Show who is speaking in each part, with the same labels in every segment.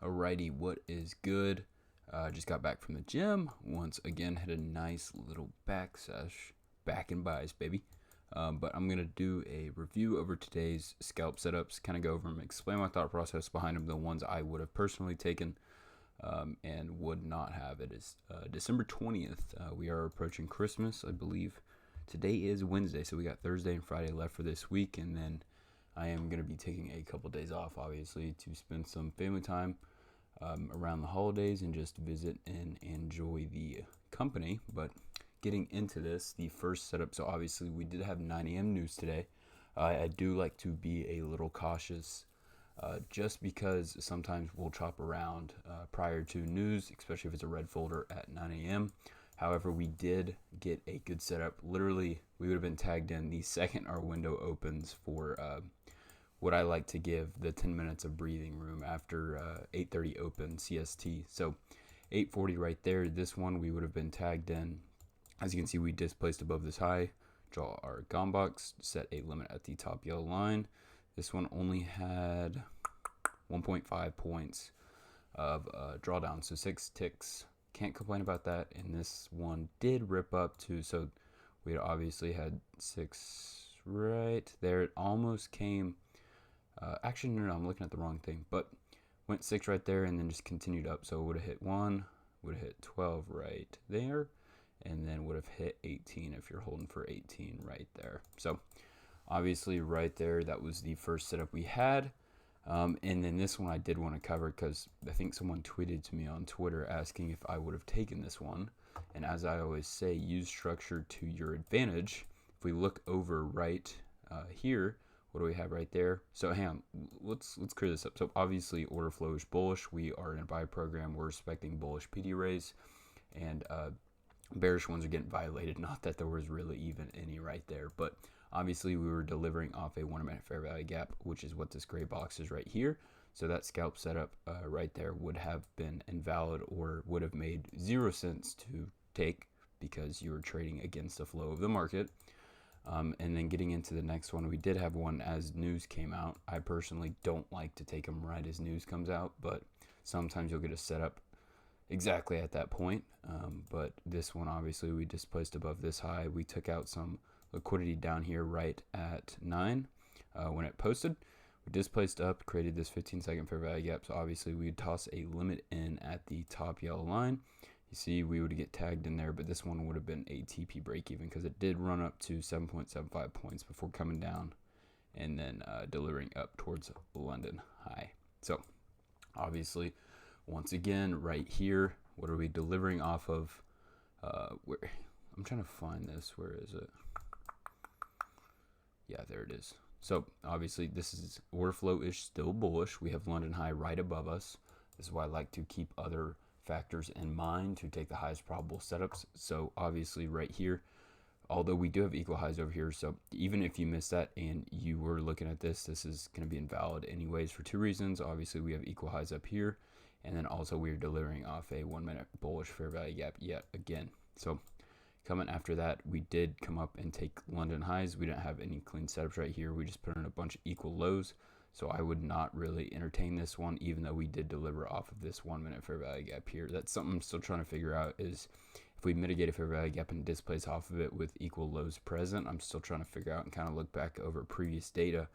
Speaker 1: Alrighty, what is good? Just got back from the gym. Once again, had a nice little back sesh. Back and buys, baby. But I'm going to do a review over today's scalp setups, kind of go over them, explain my thought process behind them, the ones I would have personally taken and would not have. It is December 20th. We are approaching Christmas, I believe. Today is Wednesday, so we got Thursday and Friday left for this week, and then I am going to be taking a couple days off, obviously, to spend some family time around the holidays and just visit and enjoy the company. But getting into this, the first setup, so obviously we did have 9 a.m. news today. I do like to be a little cautious just because sometimes we'll chop around prior to news, especially if it's a red folder at 9 a.m. However, we did get a good setup. Literally, we would have been tagged in the second our window opens for what I like to give the 10 minutes of breathing room after 8:30 open CST. So 8:40 right there. This one we would have been tagged in. As you can see, we displaced above this high. Draw our gom box, set a limit at the top yellow line. This one only had 1.5 points of drawdown, so 6 ticks. Can't complain about that. And this one did rip up to, so we obviously had 6 right there. It almost came, actually, no, I'm looking at the wrong thing, but went 6 right there and then just continued up. So it would have hit 1, would have hit 12 right there, and then would have hit 18 if you're holding for 18 right there. So obviously right there, that was the first setup we had. And then this one I did want to cover because I think someone tweeted to me on Twitter asking if I would have taken this one. And as I always say, use structure to your advantage. If we look over right here, what do we have right there? So hang on, let's clear this up. So obviously order flow is bullish. We are in a buy program. We're expecting bullish PD rays, and bearish ones are getting violated. Not that there was really even any right there, but obviously we were delivering off a 1 minute fair value gap, which is what this gray box is right here. So that scalp setup right there would have been invalid or would have made 0 sense to take because you were trading against the flow of the market. And then getting into the next one, we did have one as news came out. I personally don't like to take them right as news comes out, but sometimes you'll get a setup exactly at that point. But this one, obviously, we displaced above this high. We took out some liquidity down here right at 9 when it posted. We displaced up, created this 15-second fair value gap. So obviously, we'd toss a limit in at the top yellow line. You see, we would get tagged in there, but this one would have been a TP break even because it did run up to 7.75 points before coming down and then delivering up towards London high. So obviously, once again, right here, what are we delivering off of? Where I'm trying to find this. Where is it? Yeah, there it is. So obviously, this is order flow is still bullish. We have London high right above us. This is why I like to keep other factors in mind to take the highest probable setups. So obviously, right here, although we do have equal highs over here, so even if you missed that and you were looking at this, this is going to be invalid anyways for 2 reasons. Obviously, we have equal highs up here, and then also we're delivering off a 1 minute bullish fair value gap yet again. So coming after that, we did come up and take London highs. We didn't have any clean setups right here. We just put in a bunch of equal lows. So I would not really entertain this one, even though we did deliver off of this 1 minute fair value gap here. That's something I'm still trying to figure out, is if we mitigate a fair value gap and displace off of it with equal lows present. I'm still trying to figure out and kind of look back over previous data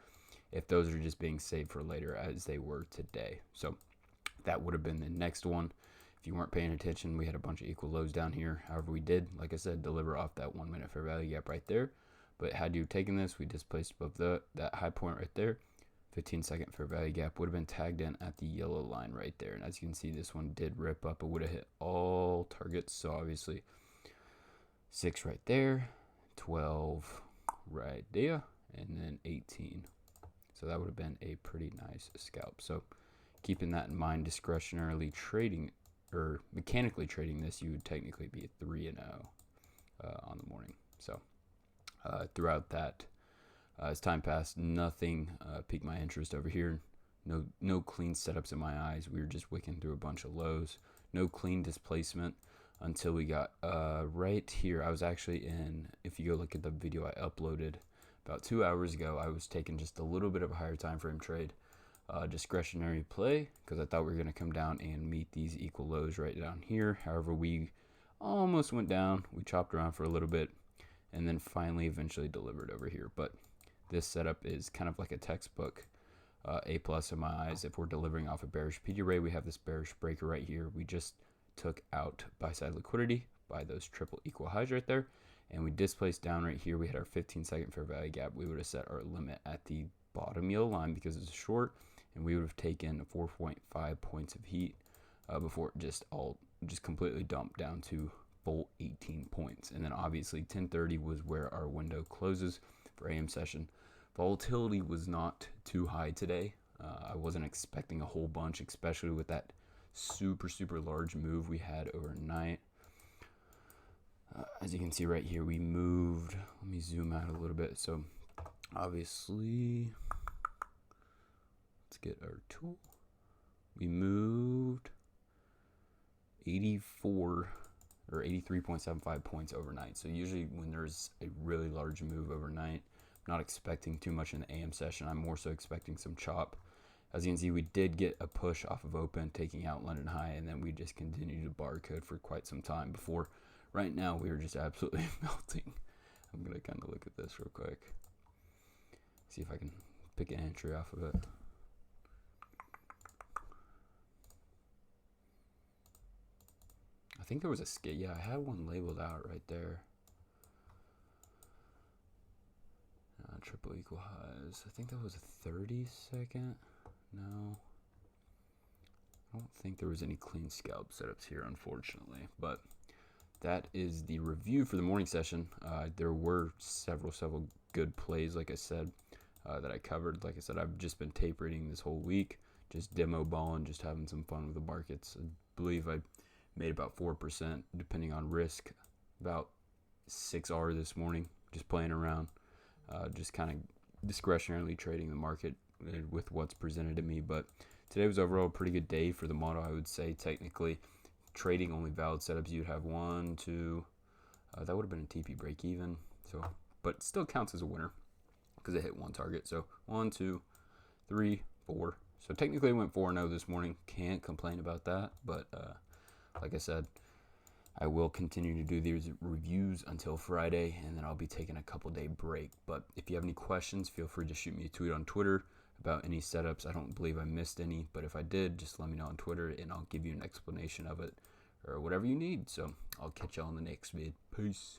Speaker 1: if those are just being saved for later as they were today. So that would have been the next one. If you weren't paying attention, we had a bunch of equal lows down here. However, we did, like I said, deliver off that 1 minute fair value gap right there. But had you taken this, we displaced above that high point right there. 15-second fair value gap would have been tagged in at the yellow line right there. And as you can see, this one did rip up. It would have hit all targets. So obviously 6 right there, 12 right there, and then 18. So that would have been a pretty nice scalp. So keeping that in mind, discretionarily trading or mechanically trading this, you would technically be a 3-0 on the morning. So throughout that, as time passed, nothing piqued my interest over here. No clean setups in my eyes. We were just wicking through a bunch of lows. No clean displacement until we got right here. I was actually in, if you go look at the video I uploaded about 2 hours ago, I was taking just a little bit of a higher time frame trade discretionary play because I thought we were going to come down and meet these equal lows right down here. However, we almost went down. We chopped around for a little bit and then finally eventually delivered over here. But this setup is kind of like a textbook A plus in my eyes. If we're delivering off a bearish PD ray, we have this bearish breaker right here. We just took out buy side liquidity by those triple equal highs right there, and we displaced down right here. We had our 15-second fair value gap. We would have set our limit at the bottom yellow line because it's short, and we would have taken 4.5 points of heat before it just completely dumped down to full 18 points. And then obviously 10:30 was where our window closes for AM session. Volatility was not too high today. I wasn't expecting a whole bunch, especially with that super large move we had overnight. As you can see right here, we moved. Let me zoom out a little bit. So obviously, let's get our tool. We moved 84 or 83.75 points overnight. So usually when there's a really large move overnight, I'm not expecting too much in the AM session. I'm more so expecting some chop. As you can see, we did get a push off of open, taking out London high, and then we just continued to barcode for quite some time before right now we were just absolutely melting. I'm going to kind of look at this real quick. See if I can pick an entry off of it. I think there was a skate. Yeah, I had one labeled out right there. Triple equal highs. I think that was a 30-second. No. I don't think there was any clean scalp setups here, unfortunately. But that is the review for the morning session. There were several good plays, like I said, that I covered. Like I said, I've just been tape reading this whole week, just demo balling, just having some fun with the markets. I believe I made about 4%, depending on risk, about 6R this morning, just playing around, just kind of discretionarily trading the market with what's presented to me. But today was overall a pretty good day for the model, I would say. Technically, trading only valid setups, you'd have 1, 2, that would have been a TP break even, so, but still counts as a winner because it hit one target. So 1, 2, 3, 4. So technically it went 4-0 this morning. Can't complain about that. But like I said, I will continue to do these reviews until Friday, and then I'll be taking a couple day break. But if you have any questions, feel free to shoot me a tweet on Twitter about any setups. I don't believe I missed any, but if I did, just let me know on Twitter and I'll give you an explanation of it or whatever you need. So I'll catch y'all in the next vid. Peace.